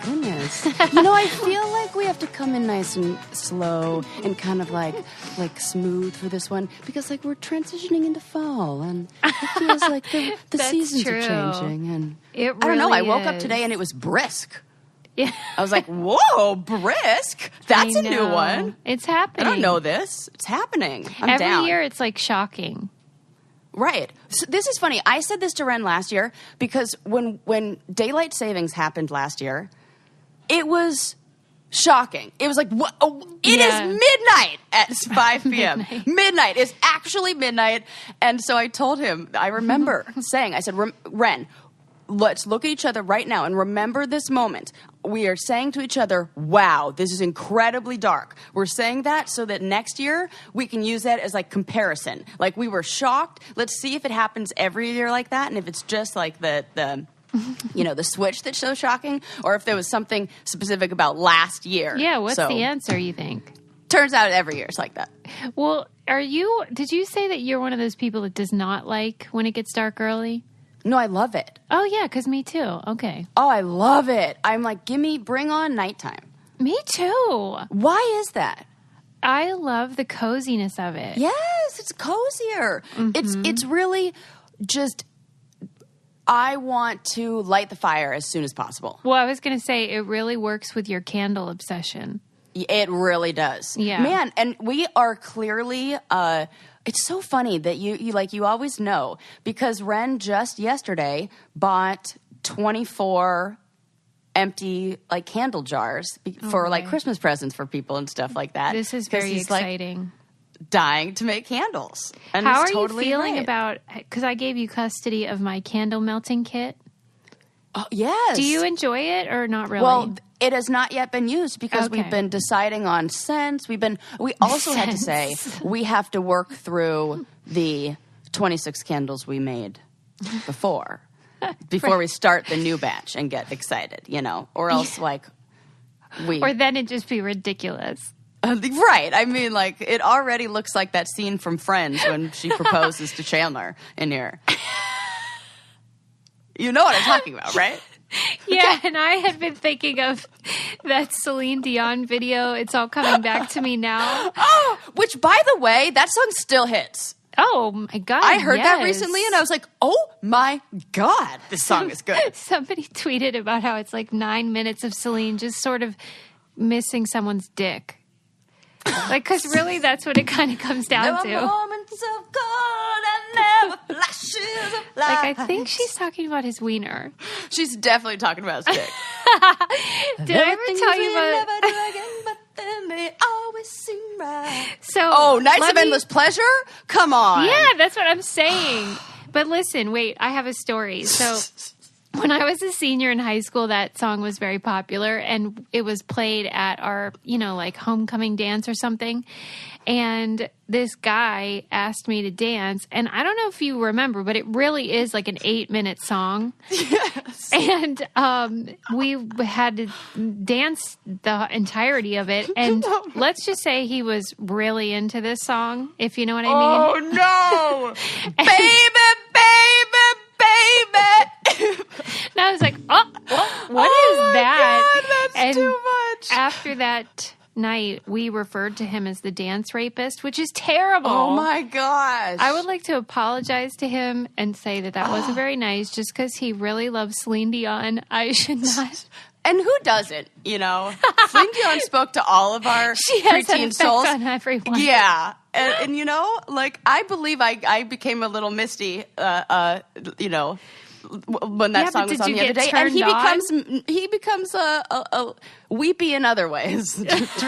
goodness. I feel like we have to come in nice and slow and kind of like smooth for this one because like we're transitioning into fall and it feels like the seasons are changing. And it really I don't know. I woke is. up today and it was brisk. Yeah. I was like, whoa, brisk. That's a new one. It's happening. I don't know this. It's happening. I'm Every down. year it's like shocking. Right. So this is funny. I said this to Ren last year because when daylight savings happened last year, it was shocking. It was like, it is midnight at 5 p.m. Midnight is actually midnight. And so I told him, I remember saying, I said, Ren, let's look at each other right now and remember this moment. We are saying to each other, wow, this is incredibly dark. We're saying that so that next year we can use that as like comparison. Like we were shocked. Let's see if it happens every year like that. And if it's just like the the switch that's so shocking or if there was something specific about last year. Yeah. What's the answer, you think? Turns out every year it's like that. Well, did you say that you're one of those people that does not like when it gets dark early? No, I love it. Oh, yeah, because me too. Okay. Oh, I love it. I'm like, bring on nighttime. Me too. Why is that? I love the coziness of it. Yes, it's cozier. Mm-hmm. It's really just, I want to light the fire as soon as possible. Well, I was going to say, it really works with your candle obsession. It really does. Yeah. Man, and we are clearly... it's so funny that you always know because Ren just yesterday bought 24 empty like candle jars for like Christmas presents for people and stuff like that. This is very exciting. Like, dying to make candles. And how it's are totally you feeling right. about? Because I gave you custody of my candle melting kit. Oh, yes. Do you enjoy it or not really? Well, it has not yet been used because Okay. we've been deciding on scents. We also had to say we have to work through the 26 candles we made before we start the new batch and get excited, or else or then it'd just be ridiculous. Right. I mean, like, it already looks like that scene from Friends when she proposes to Chandler in here. You know what I'm talking about, right? Yeah, and I had been thinking of that Celine Dion video. It's all coming back to me now. Oh, which, by the way, that song still hits. Oh, my God. I heard that recently, and I was like, oh, my God, this song is good. Somebody tweeted about how it's like 9 minutes of Celine just sort of missing someone's dick. Like, because really that's what it kind of comes down to. Moments of cold and never flashes of light. Like, I think she's talking about his wiener. She's definitely talking about his dick. Did I ever tell you about... Never do again, but then they always seem right. So, Nights of Endless Pleasure? Come on. Yeah, that's what I'm saying. But listen, wait, I have a story. So... When I was a senior in high school, that song was very popular, and it was played at our, like homecoming dance or something. And this guy asked me to dance, and I don't know if you remember, but it really is like an 8-minute song. Yes. And we had to dance the entirety of it. And let's just say he was really into this song, if you know what I mean. Oh, no. Baby. And I was like, what is that? God, that's and too much. After that night, we referred to him as the dance rapist, which is terrible. Oh, my gosh. I would like to apologize to him and say that wasn't very nice just because he really loves Celine Dion. I should not. And who doesn't, Celine Dion spoke to all of our She has an preteen effect souls. on everyone. Yeah. And I believe I became a little misty, when that song was on the other day. And he becomes a weepy in other ways. It's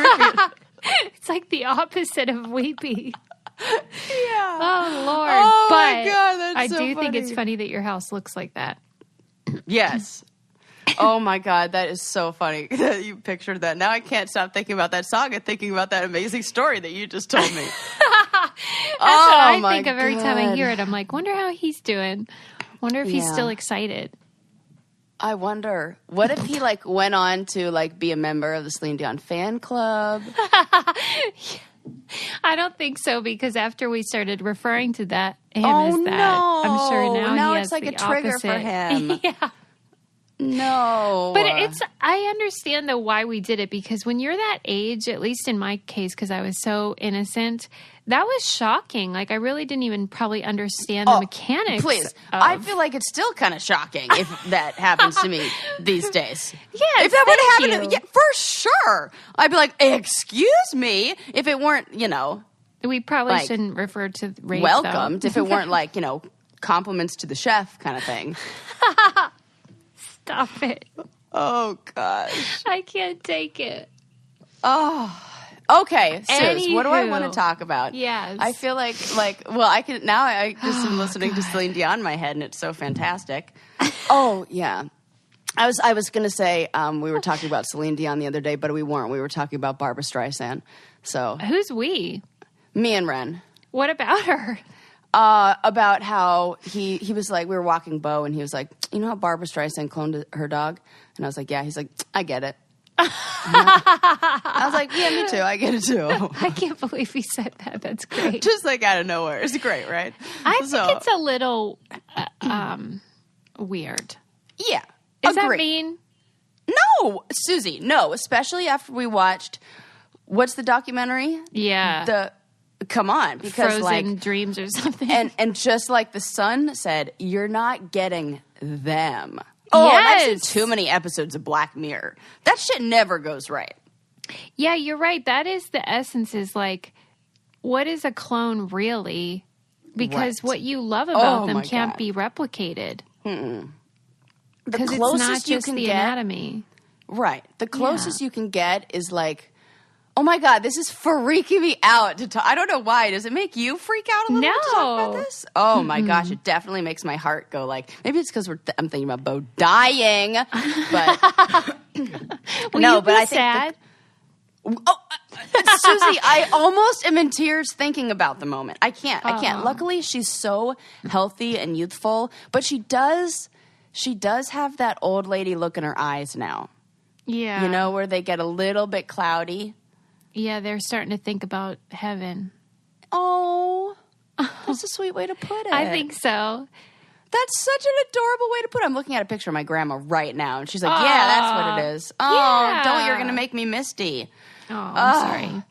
like the opposite of weepy. Yeah. Oh, Lord. Oh, but my God, that's I so do think funny. it's funny that your house looks like that. Yes. Oh, my God, that is so funny that you pictured that. Now I can't stop thinking about that song and thinking about that amazing story that you just told me. That's what I think of every time I hear it. I'm like, wonder how he's doing. Wonder if he's still excited. I wonder. What if he went on to be a member of the Celine Dion fan club? I don't think so because after we started referring to him as that, no. I'm sure now he it's has like the a trigger opposite. for him. Yeah. No. But I understand though why we did it, because when you're that age, at least in my case, because I was so innocent, that was shocking. Like I really didn't even probably understand the mechanics. Please. I feel like it's still kind of shocking if that happens to me these days. Yes, if that would happen to me, for sure. I'd be like, excuse me, if it weren't, we probably like, shouldn't refer to rape, welcomed, though. if it weren't like, compliments to the chef kind of thing. Stop it. Oh, gosh. I can't take it. Oh, okay. Sis, what do I want to talk about? Yes. I feel like, I can, now I just am listening to Celine Dion in my head and it's so fantastic. Oh, yeah. I was going to say, we were talking about Celine Dion the other day, but we weren't. We were talking about Barbra Streisand. So. Who's we? Me and Ren. What about her? About how he was like, we were walking Bo and he was like, you know how Barbra Streisand cloned her dog? And I was like, yeah. He's like, I get it. I was like, yeah, me too. I get it too. I can't believe he said that. That's great. Just like out of nowhere. It's great, right? I think it's a little weird. Yeah. Is that mean? No, Susie, no. Especially after we watched, what's the documentary? Yeah. Come on, because Frozen Dreams or something. And just like the Sun said, you're not getting them. Oh, yes. I've seen too many episodes of Black Mirror. That shit never goes right. Yeah, you're right. That is the essence, is like, what is a clone really? Because what you love about them can't be replicated. Because it's not just the anatomy. Right. The closest you can get is like, oh my God, this is freaking me out to talk. I don't know why. Does it make you freak out a little bit to talk about this? Oh my gosh, it definitely makes my heart go like, maybe it's because I'm thinking about Bo dying, but no, but I think sad. Susie, I almost am in tears thinking about the moment. I can't. Luckily, she's so healthy and youthful, but she does have that old lady look in her eyes now. Yeah. Where they get a little bit cloudy. Yeah, they're starting to think about heaven. Oh, that's a sweet way to put it. I think so. That's such an adorable way to put it. I'm looking at a picture of my grandma right now, and she's like, yeah, that's what it is. Oh, you're going to make me misty. Oh, I'm sorry.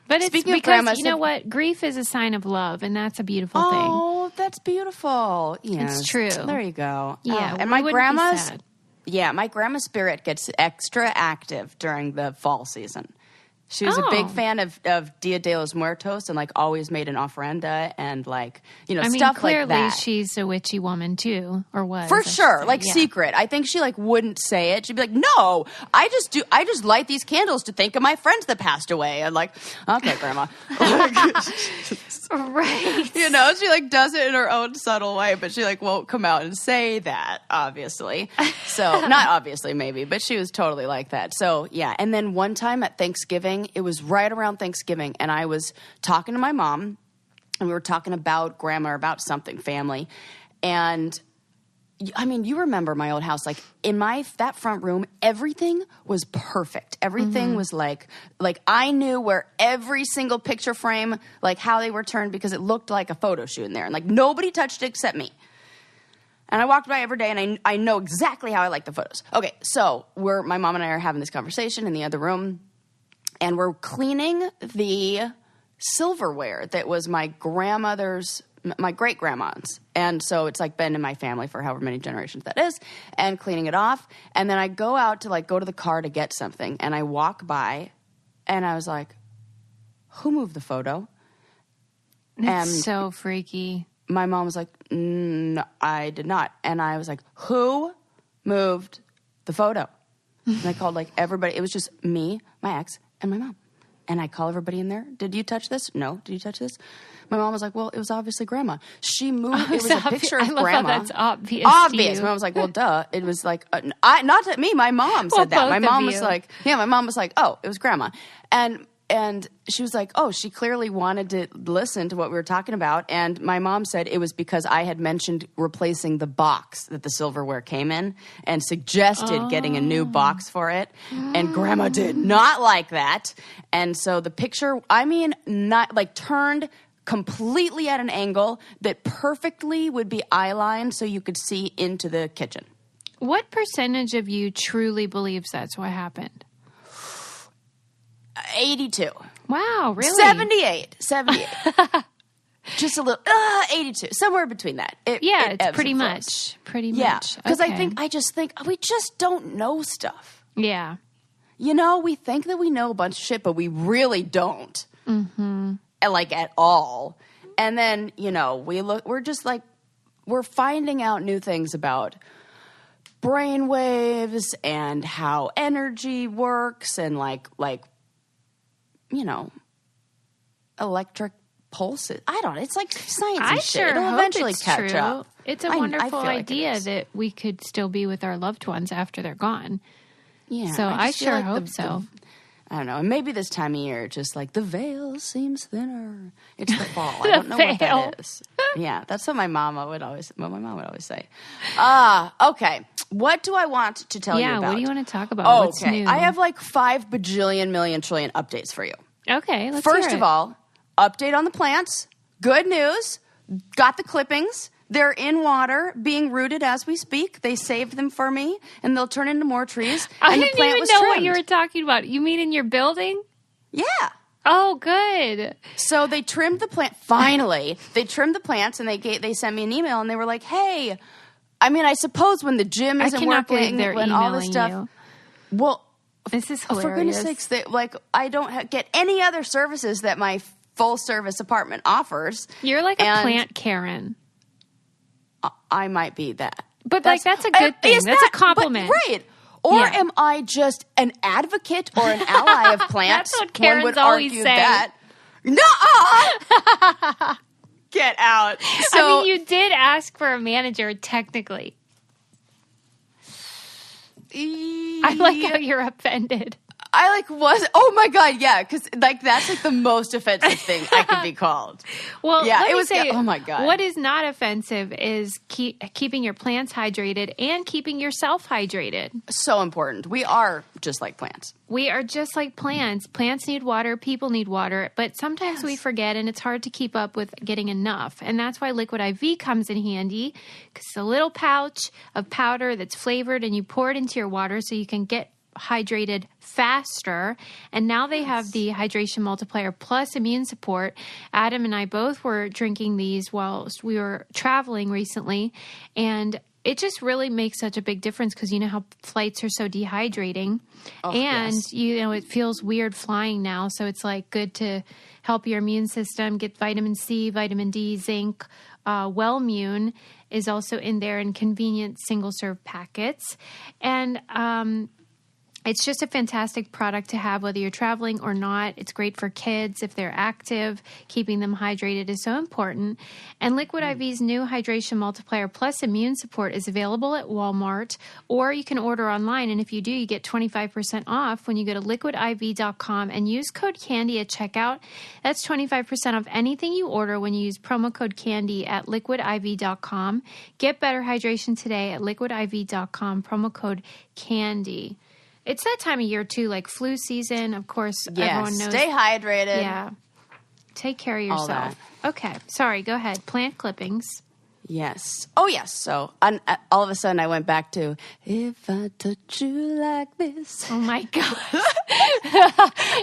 But it's Speaking because, of grandma, you know what? Grief is a sign of love, and that's a beautiful thing. Oh, that's beautiful. Yes. It's true. There you go. Yeah, and my grandma's spirit gets extra active during the fall season. She was a big fan of Dia de los Muertos and, like, always made an ofrenda and, like, stuff like that. Clearly she's a witchy woman, too, or was. For sure. Like, secret. I think she, like, wouldn't say it. She'd be like, no, I just light these candles to think of my friends that passed away. And, like, okay, Grandma. Right. She, like, does it in her own subtle way, but she, like, won't come out and say that, obviously. So, not obviously, maybe, but she was totally like that. So, yeah. And then one time at Thanksgiving, it was right around Thanksgiving, and I was talking to my mom, and we were talking about grandma or about something, family. And, I mean, you remember my old house. Like, in that front room, everything was perfect. Everything was like I knew where every single picture frame, like how they were turned, because it looked like a photo shoot in there. And, like, nobody touched it except me. And I walked by every day, and I know exactly how I like the photos. Okay, so my mom and I are having this conversation in the other room, and we're cleaning the silverware that was my great-grandma's. And so it's, like, been in my family for however many generations that is, and cleaning it off. And then I go out to, like, go to the car to get something, and I walk by, and I was like, who moved the photo? That's so freaky. My mom was like, no, I did not. And I was like, who moved the photo? And I called, like, everybody. It was just me, my ex, and my mom. And I call everybody in there. Did you touch this? No. Did you touch this? My mom was like, well, it was obviously Grandma. She moved. It was a picture of Grandma. How that's obvious. Obvious. My mom was like, well, duh. It was like, not to me. My mom said that. My mom was like, oh, it was Grandma. And she was like, oh, she clearly wanted to listen to what we were talking about. And my mom said it was because I had mentioned replacing the box that the silverware came in and suggested getting a new box for it. And Grandma did not like that. And so the picture, not like turned completely at an angle that perfectly would be eye-lined so you could see into the kitchen. What percentage of you truly believes that's what happened? 82. Wow, really? 78. Just a little, 82, somewhere between that. It's pretty much. Yeah, because I just think we just don't know stuff. Yeah. We think that we know a bunch of shit, but we really don't. Mm-hmm. Like at all. And then, we're finding out new things about brain waves and how energy works and electric pulses. I don't know. It's like science and shit. Sure It'll hope eventually it's catch true. up. It's a wonderful idea that we could still be with our loved ones after they're gone. Yeah. So I sure hope so. I don't know. And maybe this time of year, just like the veil seems thinner. It's the fall. I don't know what that is. Yeah, that's what my mom would always say. Okay. What do I want to tell you about? Yeah, what do you want to talk about? What's new? I have 5 bajillion million trillion updates for you. Okay, let's First hear of it. all, update on the plants. Good news. Got the clippings. They're in water, being rooted as we speak. They saved them for me, and they'll turn into more trees. I and didn't the plant even was know trimmed. what you were talking about. You mean in your building? Yeah. Oh, good. So they trimmed the plant. Finally, they trimmed the plants, and they sent me an email, and they were like, "Hey, I suppose when the gym isn't cannot believe working, they're when all this stuff, emailing well, This is hilarious. for goodness sakes, I don't get any other services that my full service apartment offers. You're like a plant Karen. I might be that. But that's a good thing. That's a compliment. Right. Or am I just an advocate or an ally of plants? That's what Karens One would always argue say. that. Nuh-uh! Get out. So, you did ask for a manager, technically. I like how you're offended. Oh my God, yeah, because that's the most offensive thing I could be called. Well, yeah, let me say, oh my God. What is not offensive is keeping your plants hydrated and keeping yourself hydrated. So important. We are just like plants. We are just like plants. Plants need water, people need water, but sometimes we forget and it's hard to keep up with getting enough. And that's why Liquid IV comes in handy, because it's a little pouch of powder that's flavored and you pour it into your water so you can get hydrated faster. And now they have the Hydration Multiplier Plus Immune Support. Adam and I both were drinking these while we were traveling recently, and it just really makes such a big difference because you know how flights are so dehydrating. And it feels weird flying now, so it's good to help your immune system get vitamin C, vitamin D, zinc. Wellmune is also in there in convenient single-serve packets. And it's just a fantastic product to have whether you're traveling or not. It's great for kids if they're active. Keeping them hydrated is so important. And Liquid IV's new Hydration Multiplier Plus Immune Support is available at Walmart, or you can order online. And if you do, you get 25% off when you go to liquidiv.com and use code CANDY at checkout. That's 25% off anything you order when you use promo code CANDY at liquidiv.com. Get better hydration today at liquidiv.com, promo code CANDY. It's that time of year, too, like flu season. Of course, everyone knows. Stay hydrated. Yeah. Take care of yourself. Okay. Sorry, go ahead. Plant clippings. Yes. Oh, yes. So all of a sudden I went back to, if I touch you like this. Oh, my God.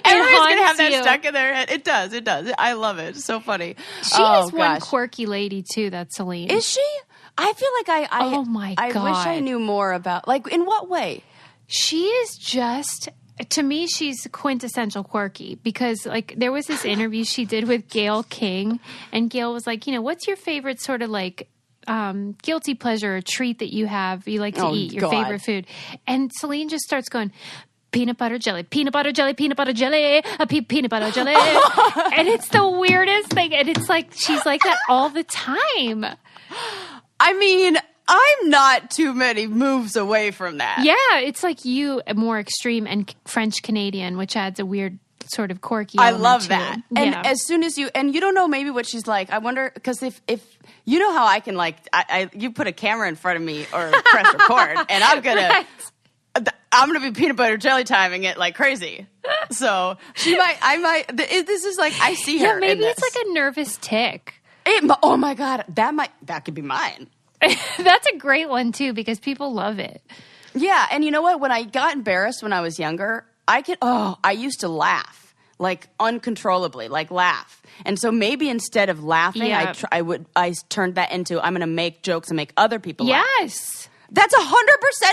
Everybody's going to have that stuck in their head. It does. It does. I love it. It's so funny. She is one quirky lady, too, that's Celine. Is she? I feel like oh, my God. I wish I knew more about, in what way? She is just, to me, she's quintessential quirky because, there was this interview she did with Gayle King, and Gayle was like, what's your favorite sort of, guilty pleasure or treat that you like to eat, your favorite food? And Celine just starts going, peanut butter jelly, peanut butter jelly, peanut butter jelly, peanut butter jelly. And it's the weirdest thing. And it's she's like that all the time. I mean, I'm not too many moves away from that. Yeah, it's like you, more extreme and French Canadian, which adds a weird sort of quirky element. I love to that. it. And yeah. as soon as you don't know maybe what she's like, I wonder, because if you know how I can you put a camera in front of me or press record, and I'm gonna be peanut butter jelly timing it like crazy. So this is I see her. Yeah, maybe in it's this. like a nervous tick. Oh my God, that could be mine. That's a great one, too, because people love it. Yeah, and you know what? When I got embarrassed when I was younger, I used to laugh. Like uncontrollably, like laugh. And so maybe instead of laughing, I turned that into I'm going to make jokes and make other people laugh. Yes. That's 100%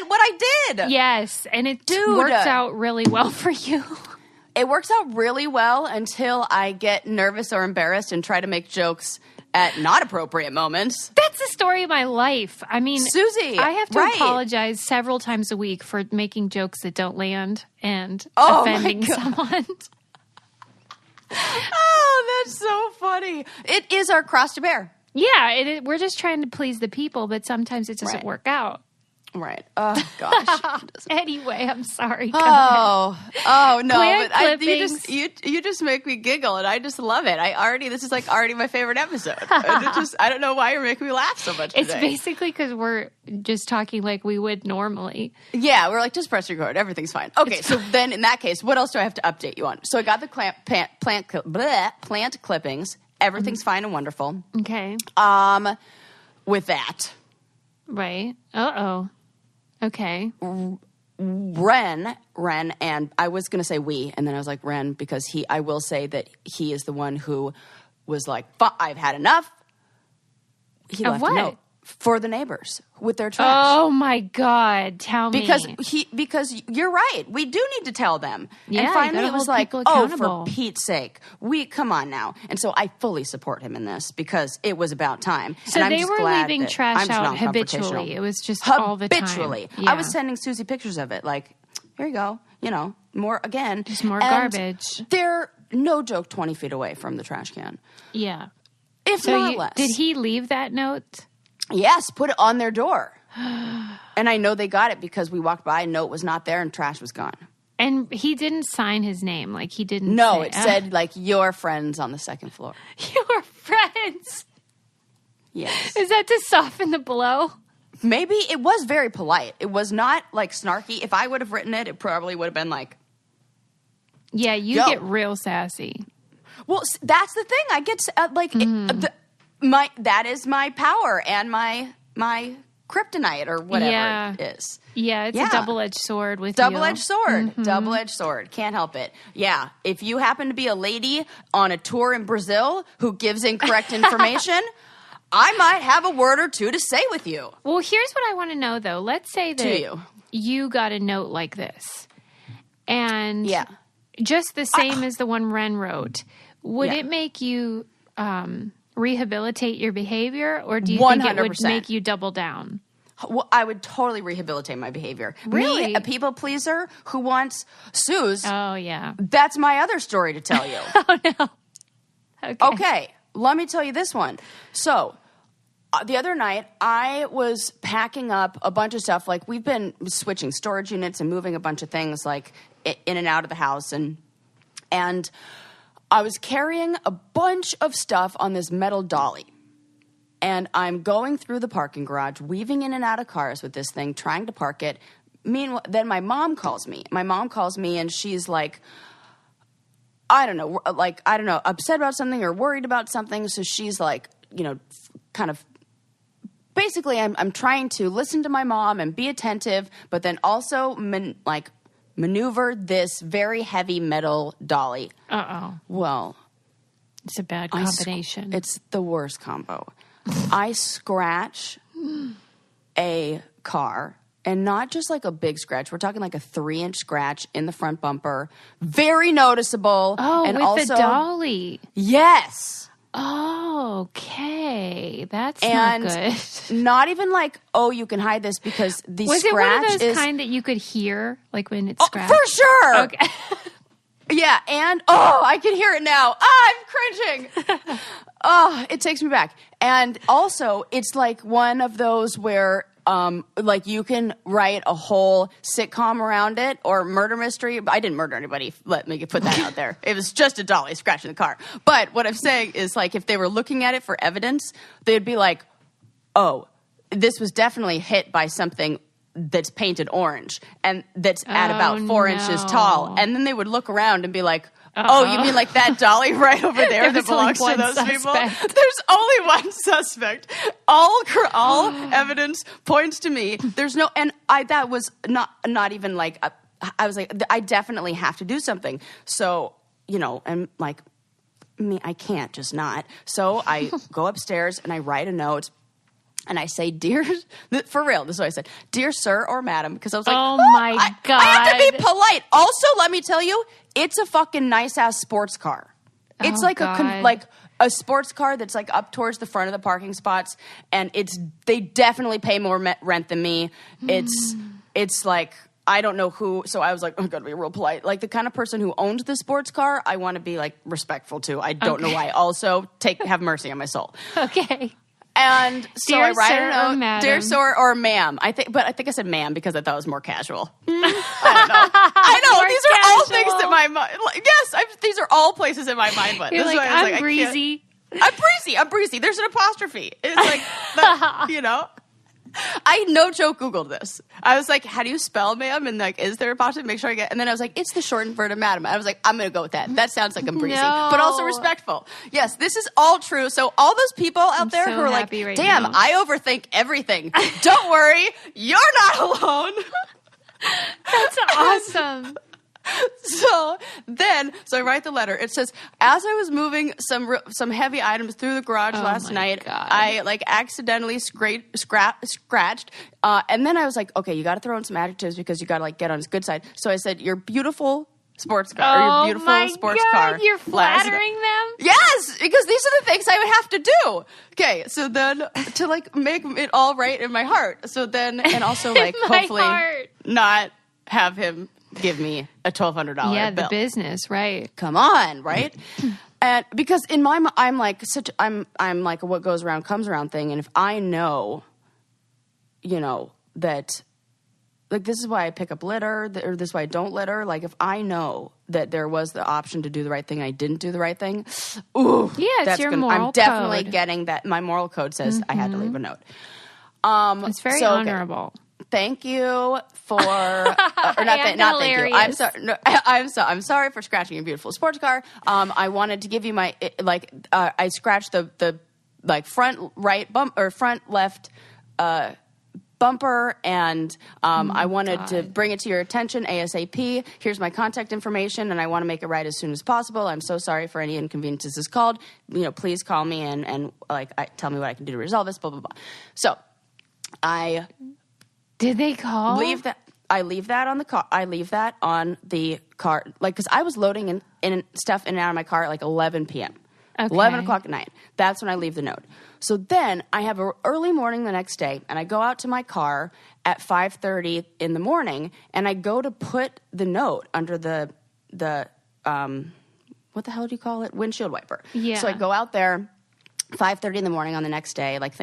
what I did. Yes, and it works out really well for you. It works out really well until I get nervous or embarrassed and try to make jokes at not appropriate moments. That's the story of my life. I mean, Susie, I have to apologize several times a week for making jokes that don't land and Oh, offending someone. Oh, that's so funny. It is our cross to bear. Yeah, we're just trying to please the people, but sometimes it doesn't work out. Right. Oh, gosh. Anyway, I'm sorry. Oh no! Plant But you just make me giggle, and I just love it. This is like already my favorite episode. I don't know why you're making me laugh so much. It's today. basically because we're just talking like we would normally. Yeah, we're like just press record. Everything's fine. Okay, so then in that case, what else do I have to update you on? So I got the plant clippings. Everything's fine and wonderful. Okay. With that, right. Okay. Ren, and I was going to say we, and then I was like Ren because I will say that he is the one who was like, I've had enough. He left a note for the neighbors with their trash. Oh my God! Tell me because you're right. We do need to tell them. Yeah, and finally it was like, for Pete's sake, come on now. And so I fully support him in this because it was about time. So and they were leaving trash out habitually. It was just all the time. Habitually. Yeah. I was sending Susie pictures of it. Like, here you go. More again. Just more garbage. They're no joke 20 feet away from the trash can. Yeah. If not less. Did he leave that note? Yes, put it on their door. And I know they got it because we walked by, note was not there, and trash was gone. And he didn't sign his name. Like, he didn't No, it said, like, your friends on the second floor. Your friends? Yes. Is that to soften the blow? Maybe. It was very polite. It was not, like, snarky. If I would have written it probably would have been like... Yeah, you get real sassy. Well, that's the thing. I get, that is my power and my kryptonite or whatever it is. Yeah, it's a double-edged sword with Double-edged sword. Mm-hmm. Double-edged sword. Can't help it. Yeah. If you happen to be a lady on a tour in Brazil who gives incorrect information, I might have a word or two to say with you. Well, here's what I want to know, though. Let's say that you got a note like this. And just the same as the one Ren wrote. Would it make you... rehabilitate your behavior, or do you 100%. Think it would make you double down? Well, I would totally rehabilitate my behavior. Really? Me, a people pleaser who wants Suze. Oh, yeah. That's my other story to tell you. Oh, no. Okay. Let me tell you this one. So, the other night, I was packing up a bunch of stuff. Like, we've been switching storage units and moving a bunch of things, like, in and out of the house. And I was carrying a bunch of stuff on this metal dolly. And I'm going through the parking garage, weaving in and out of cars with this thing, trying to park it. Meanwhile, then my mom calls me. My mom calls me and she's like, I don't know, upset about something or worried about something. So she's like, kind of, basically I'm trying to listen to my mom and be attentive, but then also maneuver this very heavy metal dolly. Uh-oh. Well, it's a bad combination. It's the worst combo. I scratch a car, and not just like a big scratch. We're talking like a 3-inch scratch in the front bumper. Very noticeable. Oh, and with also, the dolly. Yes. Oh, okay. That's not good. Not even like, you can hide this because the Was scratch it one of those is kind that you could hear, like when it's scratched? For sure. Okay. Yeah, and I can hear it now. I'm cringing. It takes me back. And also, it's like one of those where like you can write a whole sitcom around it or murder mystery. I didn't murder anybody. Let me put that out there. It was just a dolly scratching the car. But what I'm saying is, like, if they were looking at it for evidence, they'd be like, this was definitely hit by something that's painted orange and that's at about 4 inches tall. And then they would look around and be like, oh, you mean like that dolly right over there that belongs to those people? There's only one suspect. All evidence points to me. There's no, and that was not even like, I was like, I definitely have to do something. So, and like, I can't just not. So I go upstairs and I write a note. And I say, dear, for real, this is what I said, dear sir or madam, because I was like, oh my God. I have to be polite. Also, let me tell you, it's a fucking nice-ass sports car. It's like a sports car that's like up towards the front of the parking spots, and they definitely pay more rent than me. It's like, I don't know who, so I was like, I'm going to be real polite. Like the kind of person who owns the sports car, I want to be like respectful to. I don't know why. Also, have mercy on my soul. Okay. And so dear I write sir a note, or dear sir or ma'am. I think I said ma'am because I thought it was more casual. I know. These are all things that my mind. Yes, these are all places in my mind went. You're this like, I'm breezy. I'm breezy. There's an apostrophe. It's like, I no joke Googled this. I was like, how do you spell ma'am? And like, is there a apostrophe? Make sure I get. And then I was like, it's the shortened version of madam. I was like, I'm going to go with that. That sounds like I'm breezy, but also respectful. Yes, this is all true. So all those people out there who are like, damn, I overthink everything. Don't worry, you're not alone. That's awesome. So I write the letter. It says, as I was moving some heavy items through the garage last night, God. I like accidentally scratched. And then I was like, okay, you got to throw in some adjectives because you got to like get on his good side. So I said, your beautiful sports car, or your beautiful sports car. You're flattering them? Yes, because these are the things I would have to do. Okay, so then to like make it all right in my heart. So then, and also like hopefully not have him give me a $1,200 bill. Yeah, the business, right? Come on, right? And because in my mind, I'm like a what goes around comes around thing, and if I know, that, like this is why I pick up litter, or this is why I don't litter. Like if I know that there was the option to do the right thing, and I didn't do the right thing. Ooh, yeah, it's your moral code. I'm definitely getting that. My moral code says I had to leave a note. It's very honorable. Okay. Thank you for, or not thank you. I'm sorry. No, I'm sorry for scratching your beautiful sports car. I wanted to give you my I scratched the like front right front left bumper, and I wanted to bring it to your attention ASAP. Here's my contact information, and I want to make it right as soon as possible. I'm so sorry for any inconveniences this caused. Please call me and tell me what I can do to resolve this. Blah blah blah. So Did they call? I leave that on the car. I leave that on the car, like, because I was loading in stuff in and out of my car at like 11 p.m. Okay. 11 o'clock at night. That's when I leave the note. So then I have an early morning the next day, and I go out to my car at 5:30 in the morning, and I go to put the note under the what the hell do you call it? Windshield wiper. Yeah. So I go out there 5:30 in the morning on the next day, like,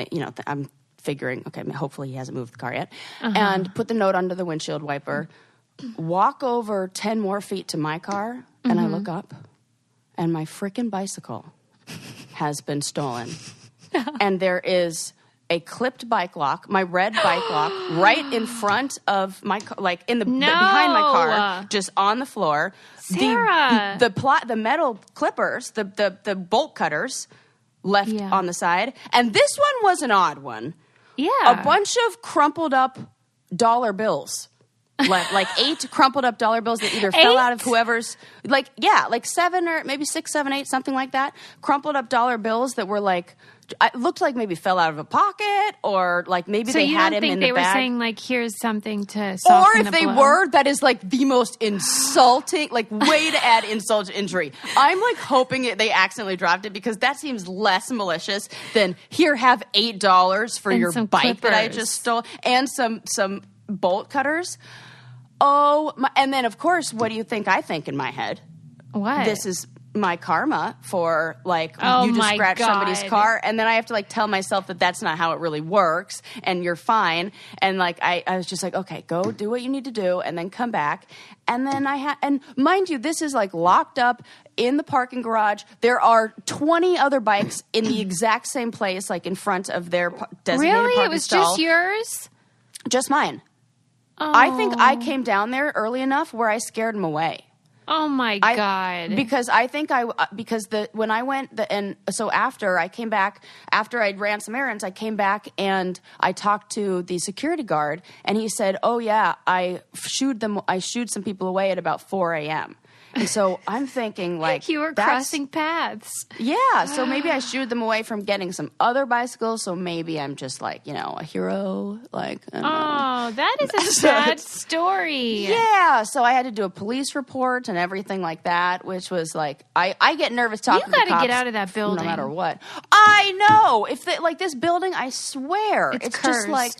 I'm figuring, okay, hopefully he hasn't moved the car yet, and put the note under the windshield wiper, walk over 10 more feet to my car, and I look up, and my freaking bicycle has been stolen. And there is a clipped bike lock, my red bike lock, right in front of my car, like behind my car, just on the floor. Sarah! The metal clippers, the bolt cutters left on the side. And this one was an odd one. Yeah. A bunch of crumpled up dollar bills. like 8 crumpled up dollar bills that either fell out of whoever's, like 7 or maybe 6, 7, 8, something like that. Crumpled up dollar bills that were like, it looked like maybe fell out of a pocket, or like maybe they had him in the bag. So you don't think they were saying like, here's something to soften the blow? Or if they were, that is like the most insulting, like way to add insult to injury. I'm like hoping they accidentally dropped it, because that seems less malicious than, here, have $8 for your bike clippers that I just stole, and some bolt cutters. Oh, and then of course, what do you think I think in my head? What? This is my karma for like, you just scratched somebody's car, and then I have to like tell myself that that's not how it really works, and you're fine. And like I was just like, okay, go do what you need to do, and then come back. And then and mind you, this is like locked up in the parking garage. There are 20 other bikes in the exact same place, like in front of their designated parking stall. Really? It was just yours? Just mine. I think I came down there early enough where I scared him away. Oh my God. Because I think when I went, and so after I came back, after I'd ran some errands, I came back and I talked to the security guard, and he said, oh yeah, I shooed some people away at about 4 a.m. And so I'm thinking, like, you were crossing paths. Yeah, so maybe I shooed them away from getting some other bicycles. So maybe I'm just like, a hero. Like, that is a sad story. Yeah, so I had to do a police report and everything like that, which was like, I get nervous talking to the cops. You got to get out of that building, no matter what. I know. If this building, I swear, it's just like.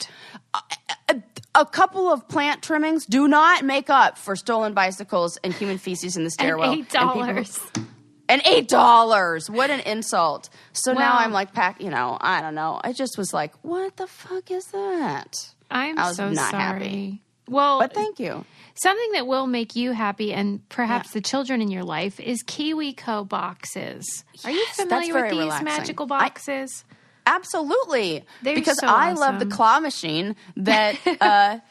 A couple of plant trimmings do not make up for stolen bicycles and human feces in the stairwell. And $8. And $8. What an insult. So now I'm like, I don't know. I just was like, what the fuck is that? I was so not sorry. Happy. Well, but thank you. Something that will make you happy and perhaps the children in your life is KiwiCo boxes. Are you familiar with these magical boxes? Absolutely. They're because so I awesome. love the claw machine that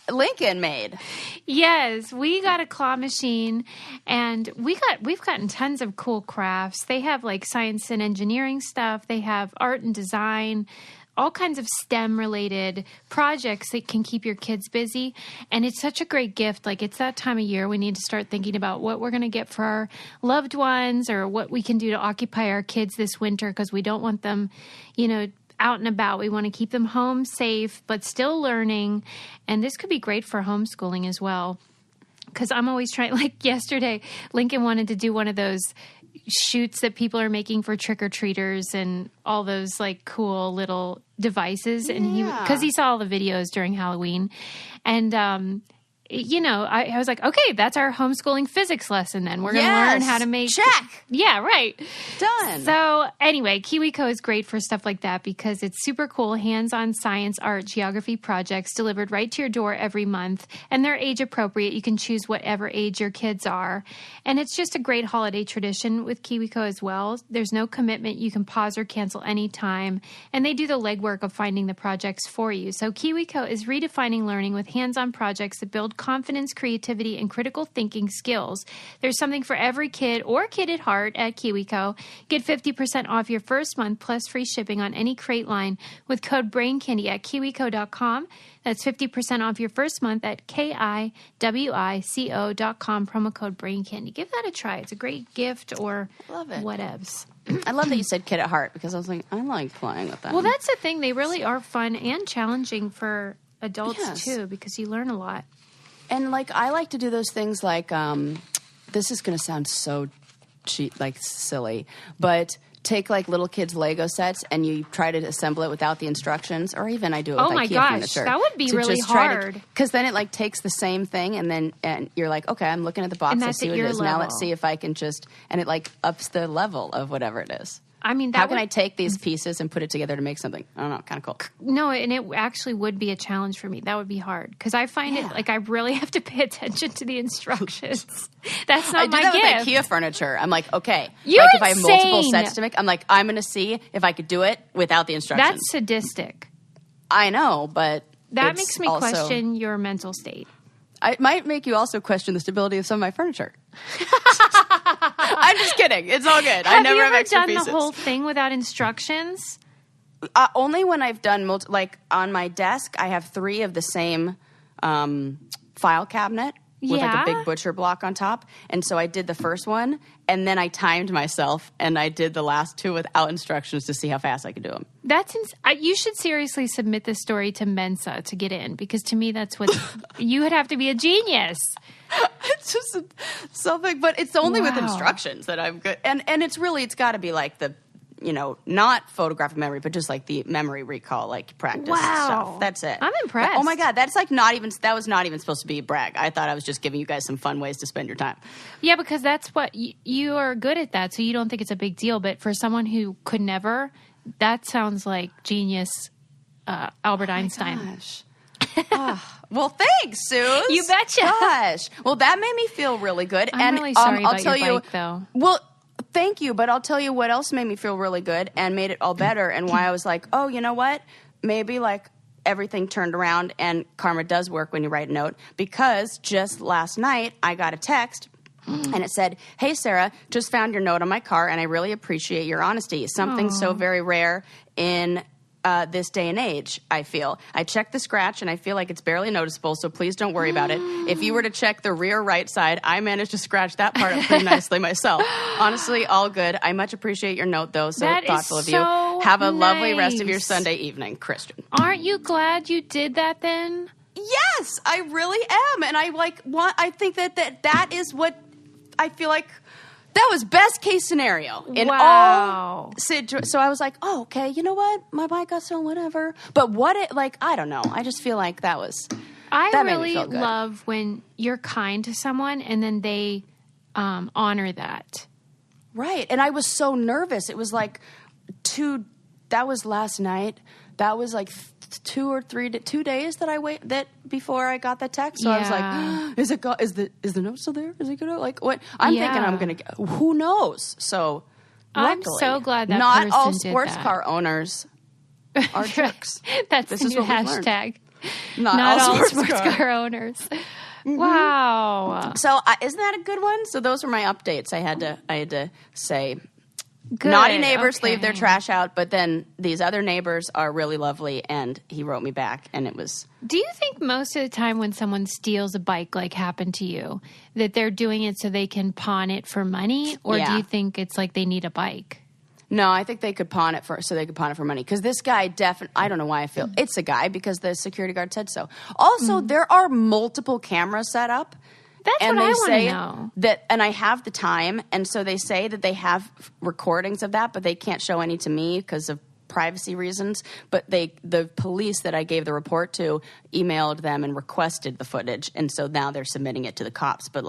Lincoln made. Yes, we got a claw machine, and we've gotten tons of cool crafts. They have like science and engineering stuff. They have art and design, all kinds of STEM related projects that can keep your kids busy. And it's such a great gift. Like, it's that time of year we need to start thinking about what we're going to get for our loved ones or what we can do to occupy our kids this winter, because we don't want them, out and about. We want to keep them home safe, but still learning. And this could be great for homeschooling as well. Because I'm always trying, like yesterday, Lincoln wanted to do one of those shoots that people are making for trick-or-treaters and all those like cool little devices. And because he saw all the videos during Halloween. And, I was like, okay, that's our homeschooling physics lesson then. We're going to learn how to make... Check! Yeah, right. Done. So anyway, KiwiCo is great for stuff like that because it's super cool, hands-on science, art, geography projects delivered right to your door every month. And they're age appropriate. You can choose whatever age your kids are. And it's just a great holiday tradition with KiwiCo as well. There's no commitment. You can pause or cancel anytime. And they do the legwork of finding the projects for you. So KiwiCo is redefining learning with hands-on projects that build confidence, creativity, and critical thinking skills. There's something for every kid or kid at heart at KiwiCo. Get 50% off your first month plus free shipping on any crate line with code BRAINCANDY at kiwico.com. That's 50% off your first month at KIWICO.com, promo code BRAINCANDY. Give that a try. It's a great gift or whatevs. I love that you said kid at heart because I was like, I like playing with them. Well, that's the thing. They really are fun and challenging for adults too because you learn a lot. And like I like to do those things like this is going to sound so cheap, like silly, but take like little kids' Lego sets and you try to assemble it without the instructions, or even I do it with IKEA furniture. That would be really hard. Because then it like takes the same thing and you're like, okay, I'm looking at the box, I see what it is. Now let's see if I can and it like ups the level of whatever it is. I mean, how can I take these pieces and put it together to make something? I don't know, kind of cool. No, and it actually would be a challenge for me. That would be hard because I find it like I really have to pay attention to the instructions. That's not my gift. I do that with IKEA furniture. I'm like, okay, You're like if I have multiple sets to make, I'm like, I'm going to see if I could do it without the instructions. That's sadistic. I know, but that makes me question your mental state. It might make you also question the stability of some of my furniture. I'm just kidding. It's all good. I never have extra pieces. Have you ever done the whole thing without instructions? Only when I've done like on my desk, I have 3 of the same file cabinet with like a big butcher block on top. And so I did the first one, and then I timed myself, and I did the last 2 without instructions to see how fast I could do them. You should seriously submit this story to Mensa to get in, because to me that's what you would have to be a genius. It's just something, but it's only with instructions that I'm good. And it's got to be like the, not photographic memory, but just like the memory recall, like practice stuff. That's it. I'm impressed. Oh my God. That's like that was not even supposed to be a brag. I thought I was just giving you guys some fun ways to spend your time. Yeah, because that's what you are good at that. So you don't think it's a big deal. But for someone who could never, that sounds like genius Albert Einstein. Gosh. Well, thanks, Suze. You betcha. Gosh. Well, that made me feel really good. I'm really sorry about your bike, though. Well, thank you, but I'll tell you what else made me feel really good and made it all better, and why I was like, oh, you know what? Maybe like everything turned around, and karma does work when you write a note, because just last night I got a text and it said, "Hey, Sarah, just found your note on my car, and I really appreciate your honesty. Something so very rare in this day and age, I feel. I checked the scratch, and I feel like it's barely noticeable, so please don't worry about it. If you were to check the rear right side, I managed to scratch that part up pretty nicely myself. Honestly, all good. I much appreciate your note, though, so That thoughtful is of you. so Have a lovely rest of nice. your Sunday evening, Christian." Aren't you glad you did that then? Yes, I really am. And I think that is what I feel like. That was best case scenario in all situations. So I was like, oh, okay, you know what? My bike got stolen, whatever. But I don't know. I just feel like that I made me really feel good. love when you're kind to someone and then they honor that. Right. And I was so nervous. It was like that was last night. That was like 2 days that before I got that text. So I was like, is the note still there? Is it gonna what? I'm thinking I'm gonna get, who knows? So I'm luckily, so glad that not person all did sports that. car owners are jerks. That's This the is new what we've learned. hashtag. Not all sports car owners. Mm-hmm. Wow. So isn't that a good one? So those were my updates. I had to say. Good. Naughty neighbors Okay. leave their trash out, but then these other neighbors are really lovely, and he wrote me back, and it was... Do you think most of the time when someone steals a bike, like happened to you, that they're doing it so they can pawn it for money? Or do you think it's like they need a bike? No, I think they could pawn it for money. Because this guy I don't know why I feel it's a guy, because the security guard said so. Also, there are multiple cameras set up. That's And what I they want say to know. that, and I have the time, and so they say that they have recordings of that, but they can't show any to me because of privacy reasons. But the police that I gave the report to emailed them and requested the footage, and so now they're submitting it to the cops. But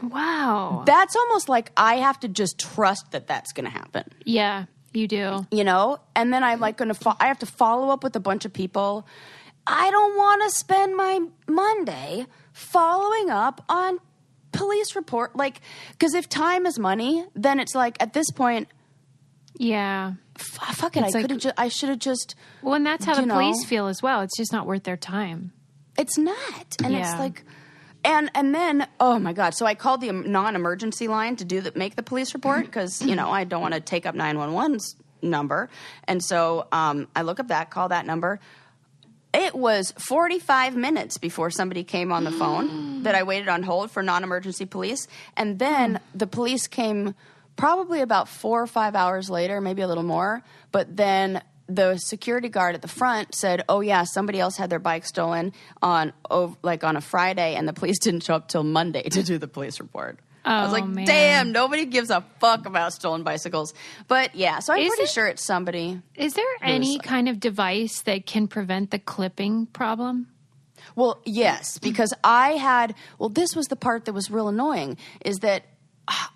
Wow. that's almost like I have to just trust that that's going to happen. Yeah, you do. You know, and then I'm like I have to follow up with a bunch of people. I don't want to spend my Monday following up on police report, because if time is money, then it's like at this point, Yeah. fuck it. I should have just. Well, and that's how the police feel as well. It's just not worth their time. It's not, and it's like. And then, oh my God! So I called the non-emergency line to make the police report, because I don't want to take up 911's number, and so I look up call that number. It was 45 minutes before somebody came on the phone that I waited on hold for non-emergency police. And then the police came probably about 4 or 5 hours later, maybe a little more. But then the security guard at the front said, oh, yeah, somebody else had their bike stolen on a Friday, and the police didn't show up till Monday to do the police report. I was like, man. damn, nobody gives a fuck about stolen bicycles. But yeah, so I'm pretty sure it's somebody. Is there any kind of device that can prevent the clipping problem? Well, yes, because this was the part that was real annoying, is that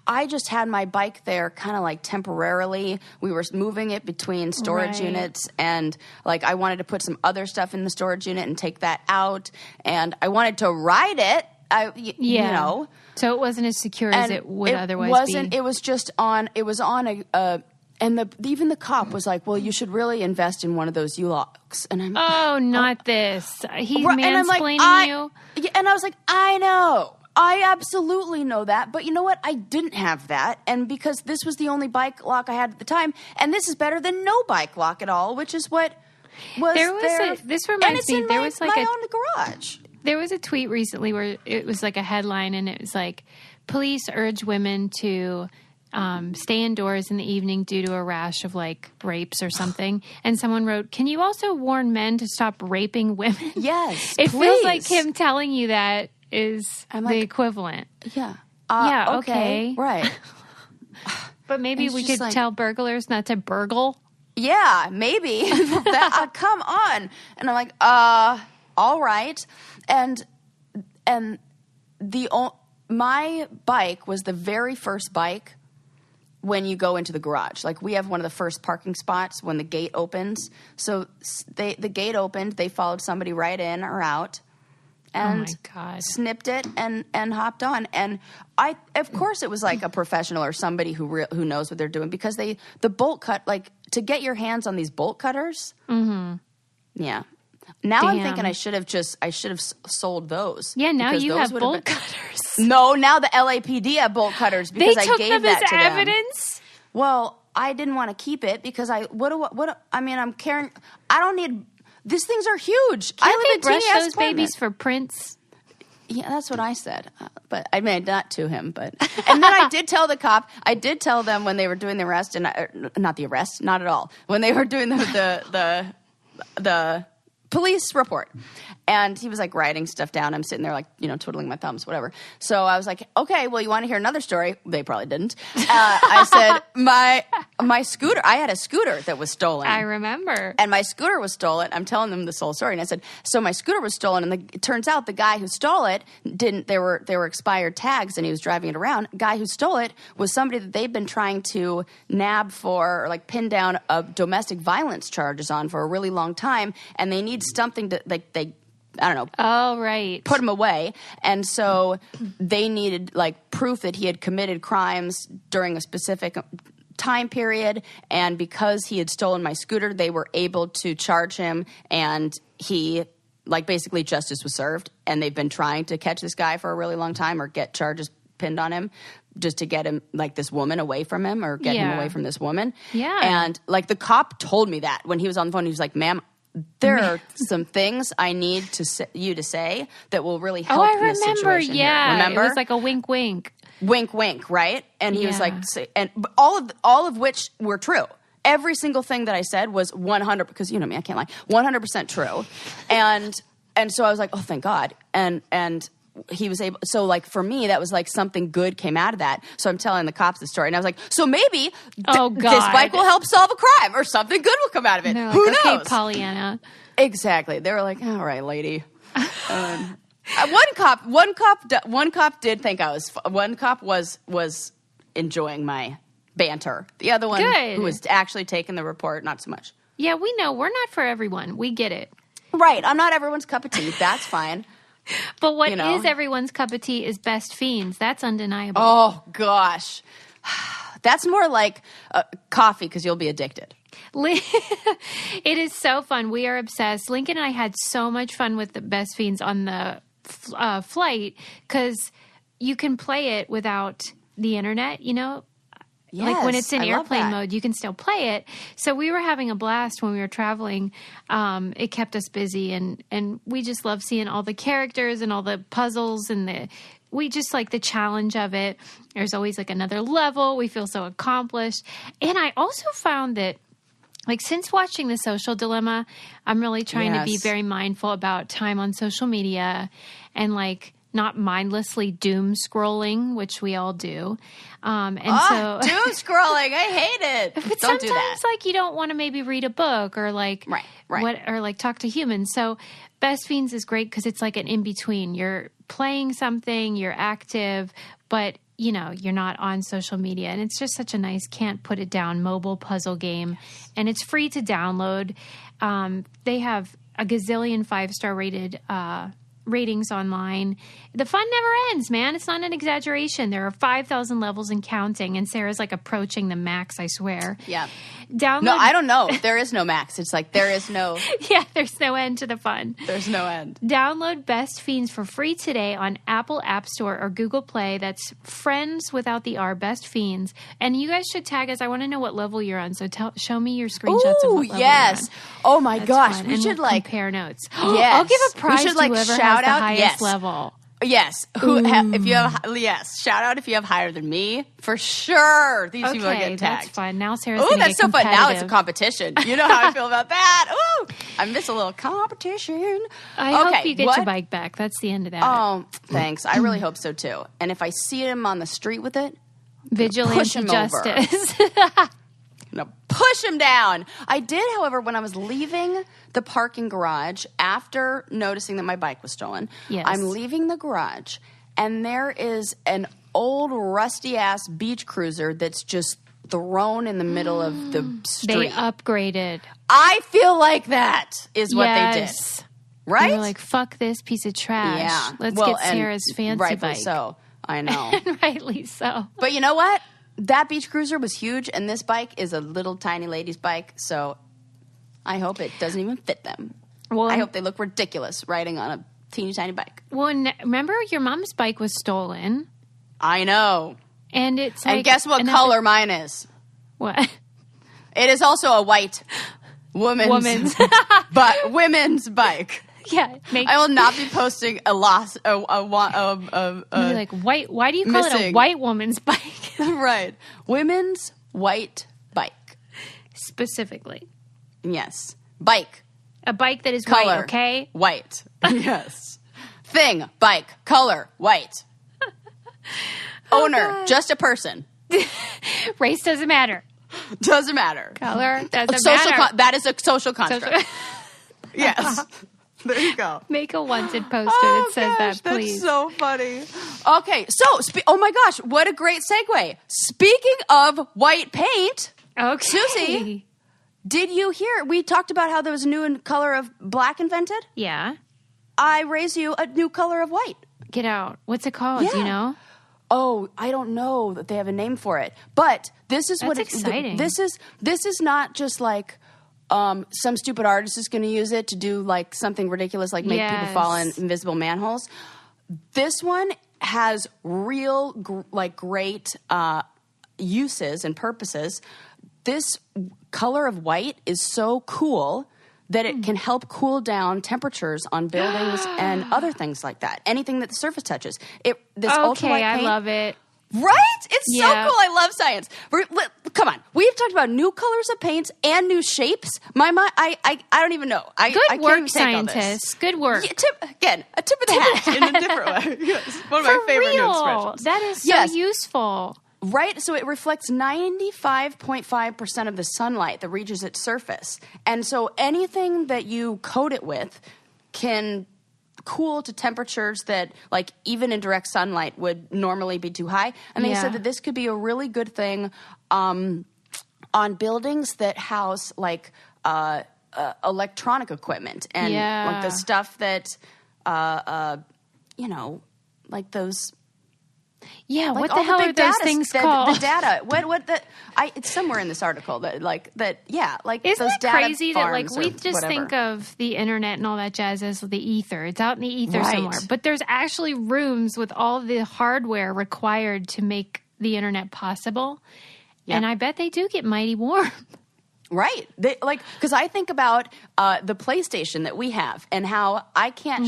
I just had my bike there kind of like temporarily. We were moving it between storage units, and I wanted to put some other stuff in the storage unit and take that out, and I wanted to ride it. So it wasn't as secure as it would otherwise wasn't, be. It was just on. It was on and even the cop was like, "Well, you should really invest in one of those U-locks." And I'm, not this. He's and I'm like, mansplaining you. Yeah, and I was like, I know. I absolutely know that. But you know what? I didn't have that. And because this was the only bike lock I had at the time, and this is better than no bike lock at all, which is what was there. This reminds me, there was my own garage. There was a tweet recently where it was like a headline, and it was like, police urge women to stay indoors in the evening due to a rash of rapes or something. And someone wrote, can you also warn men to stop raping women? Yes, It please. feels like him telling you that is the equivalent. Yeah. Yeah, okay. Right. But maybe we could tell burglars not to burgle. Yeah, maybe. Come on. And I'm like, all right. And my bike was the very first bike when you go into the garage. We have one of the first parking spots when the gate opens. So the gate opened, they followed somebody right in or out, and snipped it and hopped on. And of course it was a professional or somebody who knows what they're doing, because the bolt cut, to get your hands on these bolt cutters. Mm-hmm. Yeah. Now I'm Damn. thinking I should have sold those. Yeah, now because you those have would bolt been- cutters. No, now the LAPD have bolt cutters They because I took gave them that as to them. evidence. Well, I didn't want to keep it because I'm carrying. I don't need. These things are huge. Can't I live they in brush teeny-ass those apartment. babies for prints? Yeah, that's what I said. But I mean, not to him. But and then I did tell the cop. I did tell them when they were doing the arrest, and not the arrest, not at all. When they were doing the police report. And he was like writing stuff down. I'm sitting there like, twiddling my thumbs, whatever. So I was like, okay, well, you want to hear another story? They probably didn't. I said, my scooter, I had a scooter that was stolen. I remember. And my scooter was stolen. I'm telling them this whole story. And I said, so my scooter was stolen. And it turns out the guy who stole it there were expired tags and he was driving it around. Guy who stole it was somebody that they've been trying to nab for or like pin down domestic violence charges on for a really long time. And they need something to I don't know. Oh, right. Put him away. And so they needed like proof that he had committed crimes during a specific time period. And because he had stolen my scooter, they were able to charge him. And he, like, basically justice was served. And they've been trying to catch this guy for a really long time or get charges pinned on him just to get him, like, this woman away from him or get him away from this woman. Yeah. And, like, the cop told me that when he was on the phone. He was like, ma'am, there are some things I need you to say that will really help in this situation. Yeah. Remember? It was like a wink, wink. Wink, wink, right? And he was Yeah. like, and all of which were true. Every single thing that I said was 100, because you know me, I can't lie, 100% true. And so I was like, oh, thank God. And he was able, so like for me, that was like something good came out of that. So I'm telling the cops the story. And I was like, so maybe this bike will help solve a crime or something good will come out of it. Like, Who okay, knows? Pollyanna. Exactly. They were like, all right, lady. One cop did think I was. One cop was enjoying my banter. The other one, Good. who was actually taking the report, not so much. Yeah, we know. We're not for everyone. We get it. Right. I'm not everyone's cup of tea. That's fine. But what is everyone's cup of tea is Best Fiends. That's undeniable. Oh gosh, that's more like coffee because you'll be addicted. It is so fun. We are obsessed. Lincoln and I had so much fun with the Best Fiends on the flight because you can play it without the internet, Yes, like when it's in I love airplane that. mode, you can still play it. So we were having a blast when we were traveling. It kept us busy, and we just love seeing all the characters and all the puzzles, and we just like the challenge of it. There's always like another level. We feel so accomplished. And I also found that, like, since watching The Social Dilemma, I'm really trying to be very mindful about time on social media and like not mindlessly doom scrolling, which we all do. So doom scrolling, I hate it. but Don't sometimes, do that. like, you don't want to maybe read a book or like Right. or like talk to humans. So Best Fiends is great because it's like an in between. You're playing something, you're active, but you're not on social media, and it's just such a nice can't put it down mobile puzzle game, and it's free to download. They have a gazillion 5-star rated ratings online. The fun never ends, man. It's not an exaggeration. There are 5,000 levels and counting, and Sarah's like approaching the max, I swear. Yeah. Download. No, I don't know. There is no max. It's like there is no. Yeah, there's no end to the fun. There's no end. Download Best Fiends for free today on Apple App Store or Google Play. That's friends without the R, Best Fiends. And you guys should tag us. I want to know what level you're on. So show me your screenshots of what level yes. you're on. Oh my That's gosh. fun. We And should we'll like compare notes. Yes. I'll give a prize We should like to whoever shout has the out. highest Yes. level. Yes. If you have shout out if you have higher than me for sure. These people are getting tagged. That's fun. Now Sarah's Oh, gonna that's get so fun. Now it's a competitive. competition. You know how I feel about that. Ooh, I miss a little competition. I hope you get your bike back. That's the end of that. Oh, thanks. I really hope so too. And if I see him on the street with it, Vigilante push him justice. I'm gonna push him down. I did, however, when I was leaving the parking garage after noticing that my bike was stolen. Yes. I'm leaving the garage, and there is an old rusty ass beach cruiser that's just thrown in the middle of the street. They upgraded. I feel like that is what they did. Yes. Right? You're like, fuck this piece of trash. Yeah. Let's Well, get and Sarah's fancy rightfully bike. so. I know. Rightly so. But you know what? That beach cruiser was huge, and this bike is a little tiny lady's bike, so I hope it doesn't even fit them. Well, I hope they look ridiculous riding on a teeny tiny bike. Well, remember your mom's bike was stolen, I know. and it's like, And guess what color mine is? What? It is also a white women's but women's bike. Yeah, I will not be posting a loss. You're like white. Why do you call it a white woman's bike? Right, women's white bike Specifically, yes, bike a bike that is color white. Okay, white yes, thing bike color white, owner God. just a person, race doesn't matter. doesn't matter, Color doesn't matter. that is a social construct. Yes. There you go. Make a wanted poster that says that, please. That's so funny. Okay, so, oh my gosh, what a great segue. Speaking of white paint, Okay. Susie, did you hear? We talked about how there was a new color of black invented. Yeah. I raise you a new color of white. Get out. What's it called? Yeah. Do you know? Oh, I don't know that they have a name for it. But this is That's what exciting. This is not just like some stupid artist is going to use it to do like something ridiculous, like make people fall in invisible manholes. This one has real great uses and purposes. This color of white is so cool that it can help cool down temperatures on buildings and other things like that. Anything that the surface touches. This ultra white paint, I love it. Right? It's so Yeah. cool. I love science. Come on. We've talked about new colors of paints and new shapes. My mind, I don't even know. I Good can't work, even take all this. scientists. Good work. Yeah, a tip of the hat in a different way. Yes, one of my For favorite new real. expressions. That is so Yes. useful. Right? So it reflects 95.5% of the sunlight that reaches its surface. And so anything that you coat it with can cool to temperatures that, like, even in direct sunlight would normally be too high. And they said that this could be a really good thing on buildings that house, like, electronic equipment and like the stuff that, like those... Yeah, Like what the hell are those things called? The data. It's somewhere in this article that Isn't those it data crazy that like farms we or just whatever. think of the internet and all that jazz as the ether? It's out in the ether Right. somewhere, but there's actually rooms with all the hardware required to make the internet possible, and I bet they do get mighty warm. Right. Because I think about the PlayStation that we have and how I can't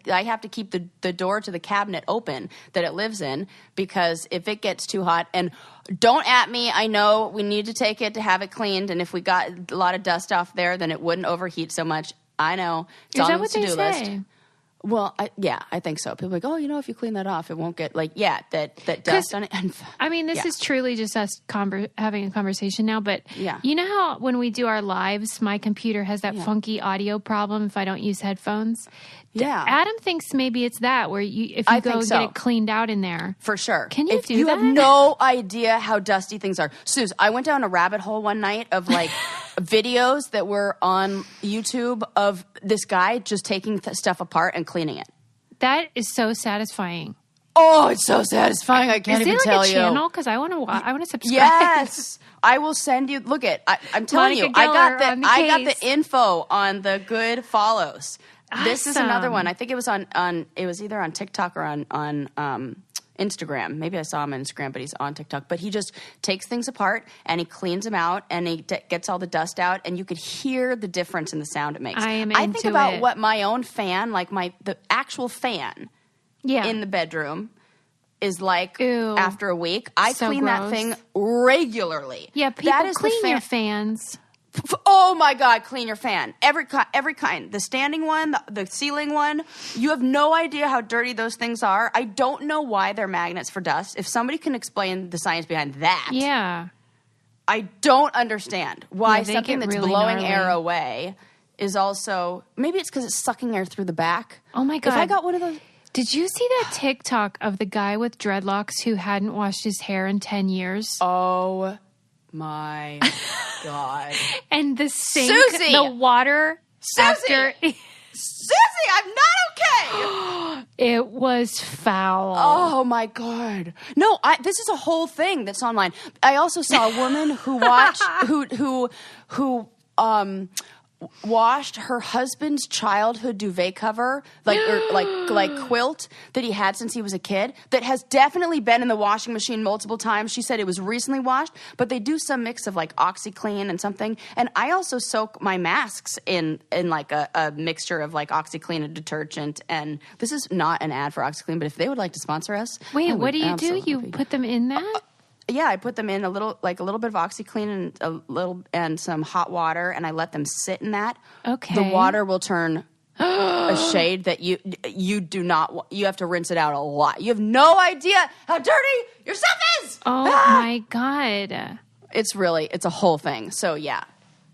I have to keep the door to the cabinet open that it lives in, because if it gets too hot, and don't at me, I know we need to take it to have it cleaned, and if we got a lot of dust off there, then it wouldn't overheat so much. I know. It's Is on that the what they to-do list. say? Well, I think so. People are like, oh, if you clean that off, it won't get that dust on it. And I mean, this is truly just us having a conversation now, but you know how when we do our lives, my computer has that funky audio problem if I don't use headphones? Yeah. Adam thinks maybe it's that, where if you I go think and so. get it cleaned out in there. For sure. Can you do you that? have no idea how dusty things are. Suze, I went down a rabbit hole one night of like videos that were on YouTube of this guy just taking stuff apart and cleaning it. That is so satisfying. Oh, it's so satisfying. I can't Is even there tell like a you. channel? Because I want to subscribe. Yes. I will send you. Look I'm telling Monica you, I Geller on the got case. the info on the good follows. This is another Awesome. one. I think it was on it was either on TikTok or on Instagram. Maybe I saw him on Instagram, but he's on TikTok. But he just takes things apart and he cleans them out and he gets all the dust out, and you could hear the difference in the sound it makes. I think into about it. what my own fan, like the actual fan in the bedroom, is like after a week. I So clean that gross. thing regularly. Yeah, people That is the clean your fans. Oh my God, clean your fan. Every kind. The standing one, the ceiling one. You have no idea how dirty those things are. I don't know why they're magnets for dust. If somebody can explain the science behind that. Yeah. I don't understand why they something get that's really blowing gnarly. air away is also, maybe it's because it's sucking air through the back. Oh my God. If I got one of those. Did you see that TikTok of the guy with dreadlocks who hadn't washed his hair in 10 years? Oh my God. And the sink, Susie! the water after Susie, I'm not okay. it was foul. Oh my God. No, this is a whole thing that's online. I also saw a woman who watched, who washed her husband's childhood duvet cover, like quilt that he had since he was a kid, that has definitely been in the washing machine multiple times. She said it was recently washed, but they do some mix of like OxyClean and something. And I also soak my masks in like a mixture of like OxyClean and detergent. And this is not an ad for OxyClean, but if they would like to sponsor us, wait, what do you do? You put them in that? Yeah, I put them in a little bit of OxyClean and some hot water, and I let them sit in that. Okay. The water will turn a shade that you do not. You have to rinse it out a lot. You have no idea how dirty your stuff is. Oh my God! It's a whole thing. So yeah.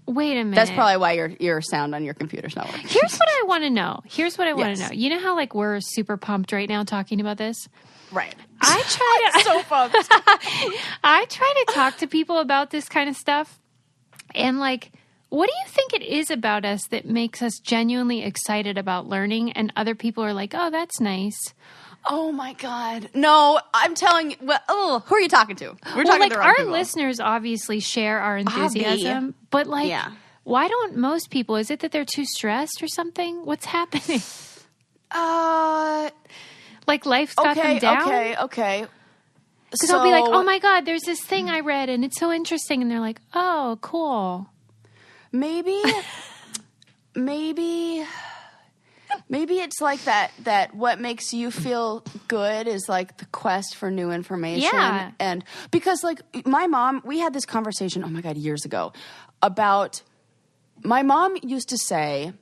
Wait a minute. That's probably why your sound on your computer's not working. Here's what I want to know. You know how like we're super pumped right now talking about this? Right. I try to so pumped. I try to talk to people about this kind of stuff. And like, what do you think it is about us that makes us genuinely excited about learning and other people are like, "Oh, that's nice." Oh my God. No, I'm telling you. Well, who are you talking to? We're talking like to the wrong our people. Listeners obviously share our enthusiasm, but like why don't most people? Is it that they're too stressed or something? What's happening? Like life's got them down? Okay. Because I'll be like, oh my God, there's this thing I read and it's so interesting. And they're like, oh, cool. Maybe it's like that what makes you feel good is like the quest for new information. Yeah. And because like my mom, we had this conversation, oh my God, years ago about my mom used to say,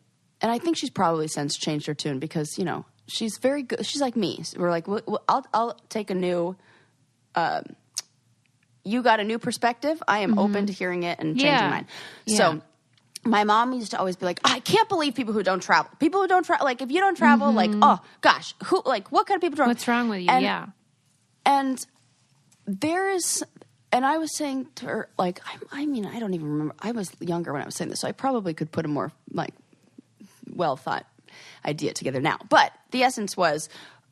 and I think she's probably since changed her tune because, you know, she's very good. She's like me. We're like, I'll take a new, you got a new perspective. I am open to hearing it and changing mine. Yeah. So my mom used to always be like, I can't believe people who don't travel. People who don't travel, like if you don't travel, like, oh gosh, what kind of people travel? What's wrong with you? Yeah. And and I was saying to her, like, I mean, I don't even remember. I was younger when I was saying this, so I probably could put a more like well thought idea together now. But the essence was,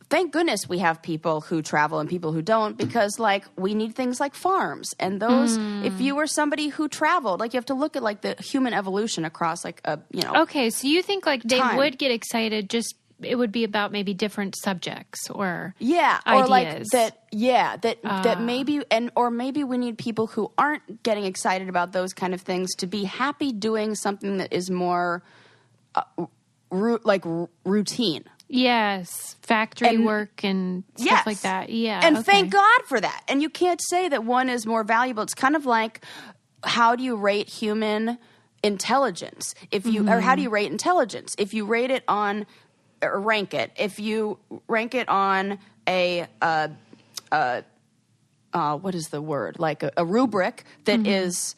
thank goodness we have people who travel and people who don't, because like we need things like farms and those. If you were somebody who traveled, like you have to look at like the human evolution across like a Okay, so you think like they time. would get excited? Just it would be about maybe different subjects or ideas. Or like that. Yeah, that maybe or maybe we need people who aren't getting excited about those kind of things to be happy doing something that is more routine. Yes, factory work and stuff like that. Yeah, and thank God for that. And you can't say that one is more valuable. It's kind of like, how do you rate human intelligence? If you or how do you rate intelligence? If you rate it on or rank it, if you rank it on a what is the word? Like a rubric that is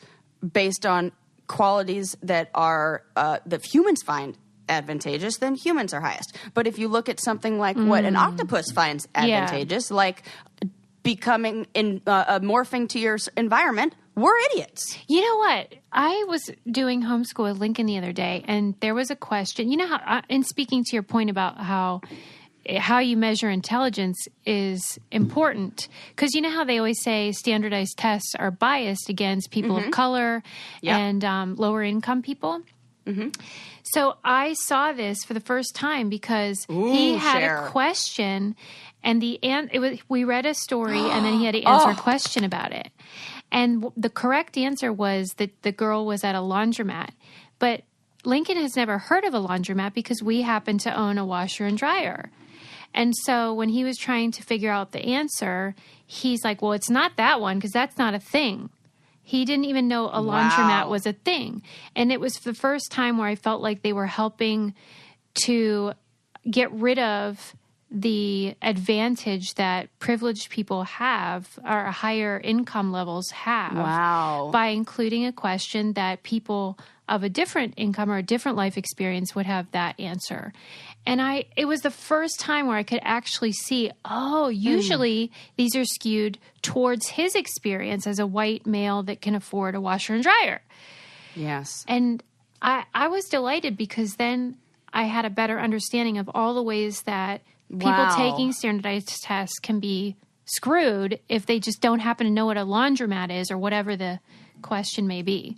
based on qualities that are that humans find advantageous, then humans are highest. But if you look at something like what an octopus finds advantageous, like becoming morphing to your environment, we're idiots. You know what? I was doing homeschool with Lincoln the other day, and there was a question. You know how, in speaking to your point about how you measure intelligence is important, because you know how they always say standardized tests are biased against people of color and lower income people? So I saw this for the first time because he had a question, and we read a story, and then he had to answer a question about it. And the correct answer was that the girl was at a laundromat. But Lincoln has never heard of a laundromat because we happen to own a washer and dryer. And so when he was trying to figure out the answer, he's like, well, it's not that one because that's not a thing. He didn't even know a laundromat was a thing. And it was the first time where I felt like they were helping to get rid of the advantage that privileged people have or higher income levels have by including a question that people of a different income or a different life experience would have that answer. And it was the first time where I could actually see, usually these are skewed towards his experience as a white male that can afford a washer and dryer. Yes. And I was delighted because then I had a better understanding of all the ways that people taking standardized tests can be screwed if they just don't happen to know what a laundromat is or whatever the question may be.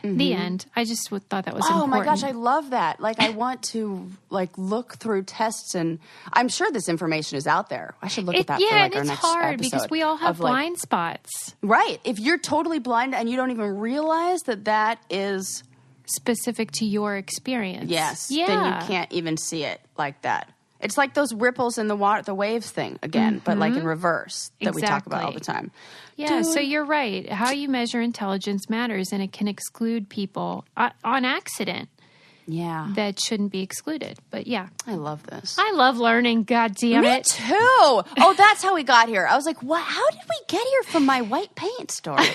The end. I just thought that was Oh important. my gosh, I love that. Like, I want to look through tests, and I'm sure this information is out there. I should look at that for and our it's next hard episode because we all have of, blind spots right. If you're totally blind and you don't even realize that is specific to your experience. yes, Yeah. then you can't even see it like that. It's like those ripples in the water, the waves thing again, but like in reverse that we talk about all the time. Yeah, Dude. so you're right. How you measure intelligence matters, and it can exclude people on accident Yeah. that shouldn't be excluded. But yeah, I love this. I love learning. God damn Me it! too. Oh, that's how we got here. I was like, "What? How did we get here from my white paint story?"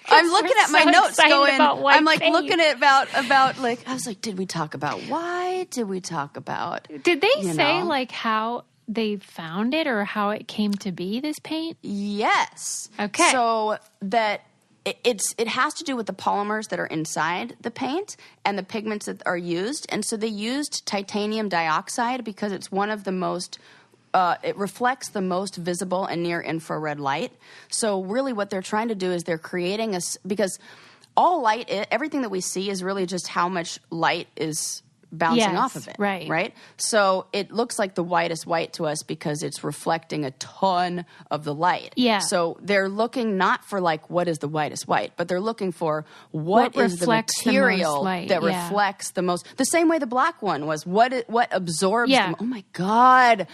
I'm looking we're at my so notes, excited going. about white I'm like paint. looking at about like I was like, "Did we talk about why? Did we talk about?" Did they you say know? like how they found it or how it came to be? This paint? Yes. Okay. So that it has to do with the polymers that are inside the paint and the pigments that are used, and so they used titanium dioxide because it's one of the most. It reflects the most visible and near infrared light. So really what they're trying to do is they're creating because all light, everything that we see is really just how much light is bouncing Yes, off of it. right. Right? So it looks like the whitest white to us because it's reflecting a ton of the light. Yeah. So they're looking not for like what is the whitest white, but they're looking for what is the reflects the most material light, that yeah. reflects the most. The same way the black one was what absorbs Yeah. oh my God.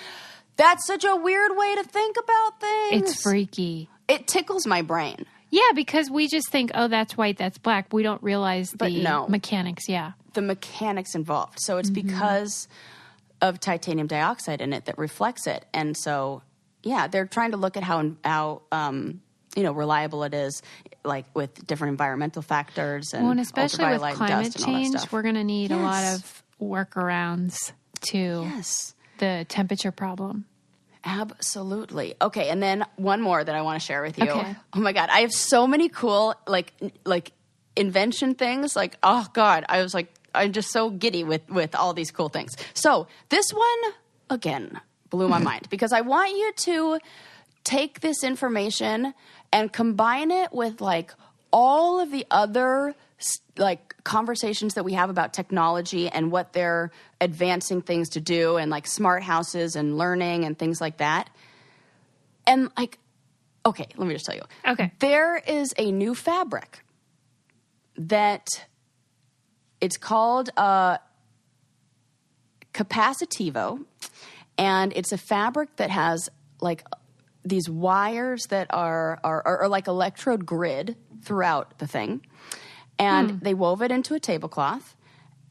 That's such a weird way to think about things. It's freaky. It tickles my brain. Yeah, because we just think, oh, that's white, that's black. We don't realize But the no. mechanics. Yeah. The mechanics involved. So it's Mm-hmm. because of titanium dioxide in it that reflects it. And so, yeah, they're trying to look at how reliable it is, like with different environmental factors and, Well, and especially with ultraviolet climate dust and all that change, stuff. we're going to need a lot Yes. of workarounds to Yes. the temperature problem. Absolutely. Okay, and then one more that I want to share with you. Okay. Oh my God, I have so many cool like invention things. Like, oh God, I'm just so giddy with all these cool things. So this one again blew my mind because I want you to take this information and combine it with like all of the other like conversations that we have about technology and what they're advancing things to do and like smart houses and learning and things like that. And like, okay, let me just tell you. Okay. There is a new fabric that it's called Capacitivo, and it's a fabric that has like these wires that are like electrode grid throughout the thing. And they wove it into a tablecloth,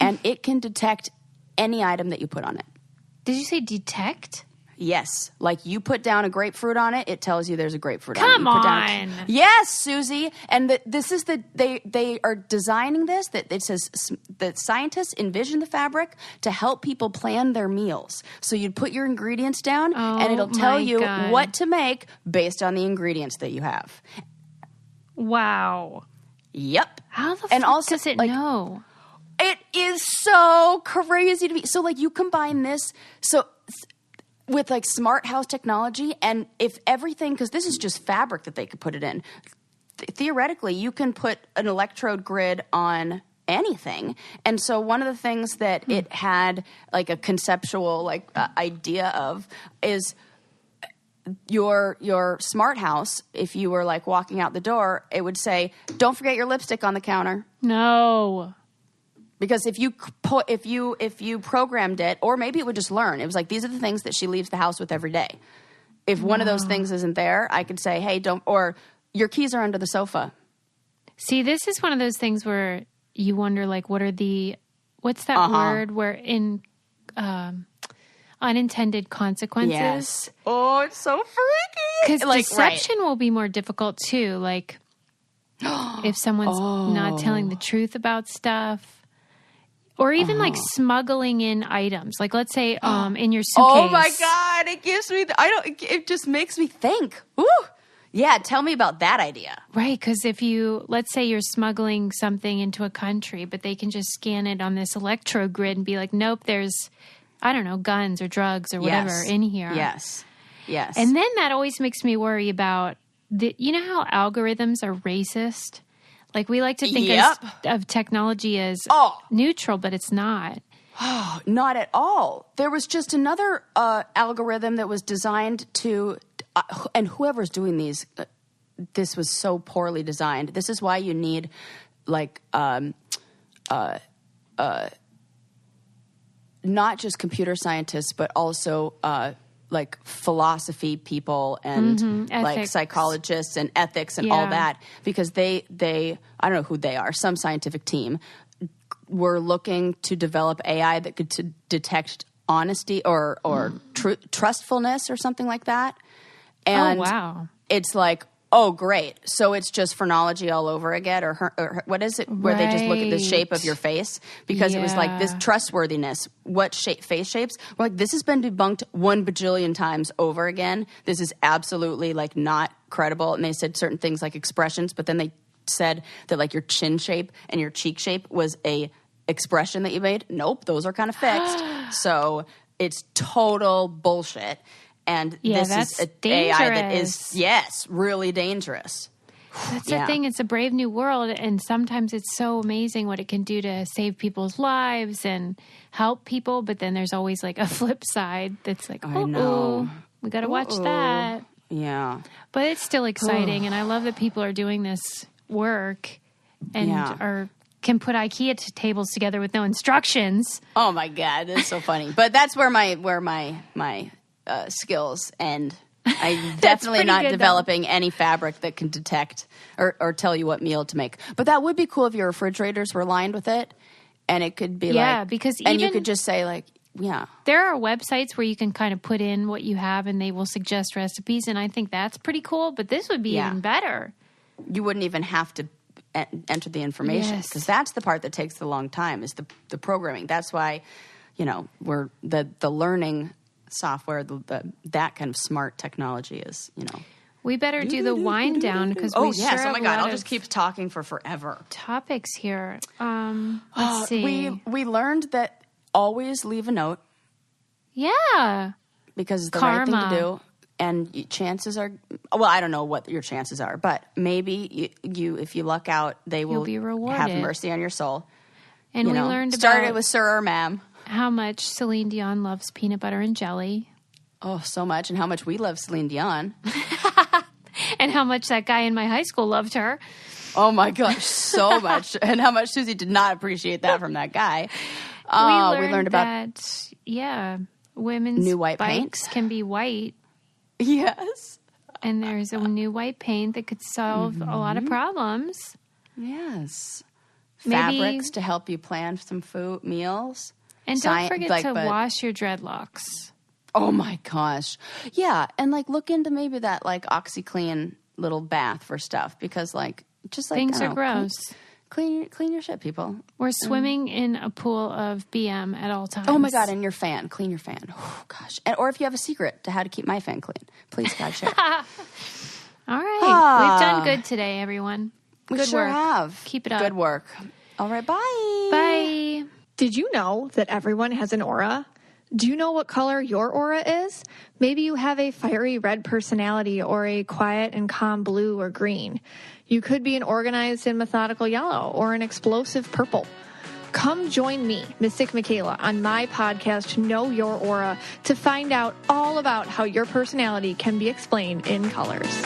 and it can detect any item that you put on it. Did you say detect? Yes. Like you put down a grapefruit on it, it tells you there's a grapefruit on it. Come You put down on. yes, Susie. And this is they are designing this, that it says that scientists envision the fabric to help people plan their meals. So you'd put your ingredients down and it'll tell my you God. what to make based on the ingredients that you have. Wow. Yep. How the And fuck also, does it like, know? It is so crazy to me. So like you combine this with like smart house technology, and if everything, because this is just fabric that they could put it in. Theoretically, you can put an electrode grid on anything. And so one of the things that it had like a conceptual like idea of is your smart house, if you were like walking out the door, it would say, "Don't forget your lipstick on the counter." No. Because if you programmed it, or maybe it would just learn. It was like, these are the things that she leaves the house with every day. If one of those things isn't there, I could say, "Hey, don't," or "Your keys are under the sofa." See, this is one of those things where you wonder, like, what's that word where in unintended consequences? Yes. Oh, it's so freaky. Because Like, deception will be more difficult too. Like, if someone's not telling the truth about stuff. Or even like smuggling in items. Like, let's say in your suitcase. Oh my God! It gives me. It just makes me think. Ooh. Yeah, tell me about that idea. Right, because let's say you're smuggling something into a country, but they can just scan it on this electro grid and be like, nope, there's, I don't know, guns or drugs or whatever in here. Yes. Yes. And then that always makes me worry about you know how algorithms are racist? Like we like to think of technology as neutral, but it's not. Not at all. There was just another algorithm that was designed to, and whoever's doing these, this was so poorly designed. This is why you need like not just computer scientists, but also like philosophy people and like psychologists and ethics and all that, because they I don't know who they are, some scientific team were looking to develop AI that could detect honesty or trustfulness or something like that. And it's like, oh, great. So it's just phrenology all over again, or what is it, where they just look at the shape of your face? Because it was like this trustworthiness, what face shapes. We're like, this has been debunked 1 bajillion times over again. This is absolutely like not credible. And they said certain things like expressions, but then they said that like your chin shape and your cheek shape was a expression that you made. Nope, those are kind of fixed. So it's total bullshit. And this is an AI that is, really dangerous. That's the thing. It's a brave new world. And sometimes it's so amazing what it can do to save people's lives and help people. But then there's always like a flip side that's like, oh, we got to watch that. Yeah. But it's still exciting. And I love that people are doing this work and can put IKEA tables together with no instructions. Oh my God, that's so funny. But that's where my skills end. I'm definitely not developing any fabric that can detect or tell you what meal to make. But that would be cool if your refrigerators were lined with it, and it could be because and you could just say like, there are websites where you can kind of put in what you have, and they will suggest recipes, and I think that's pretty cool. But this would be even better. You wouldn't even have to enter the information, because that's the part that takes the long time, is the programming. That's why, we're the learning software, that kind of smart technology is, We better do the wind down, because oh my God, I'll just keep talking for forever. Topics here. Let's see. We learned that always leave a note. Yeah. Because it's the right thing to do. And chances are, well, I don't know what your chances are, but maybe you if you luck out, they will be rewarded. Have mercy on your soul. And we learned started with sir or ma'am. How much Celine Dion loves peanut butter and jelly. Oh, so much. And how much we love Celine Dion. And how much that guy in my high school loved her. Oh my gosh, so much. And how much Susie did not appreciate that from that guy. We learned about women's new white bikes paint can be white. Yes. And there's a new white paint that could solve a lot of problems. Yes. Fabrics to help you plan some meals. And don't forget to wash your dreadlocks. Oh my gosh. Yeah. And look into maybe that OxyClean little bath for stuff, because things are gross. Clean your shit, people. We're swimming in a pool of BM at all times. Oh my God, and your fan. Clean your fan. Oh gosh. Or if you have a secret to how to keep my fan clean, please God share. All right. We've done good today, everyone. We sure have. Keep it up. Good work. All right, bye. Bye. Did you know that everyone has an aura? Do you know what color your aura is? Maybe you have a fiery red personality or a quiet and calm blue or green. You could be an organized and methodical yellow or an explosive purple. Come join me, Mystic Michaela, on my podcast, Know Your Aura, to find out all about how your personality can be explained in colors.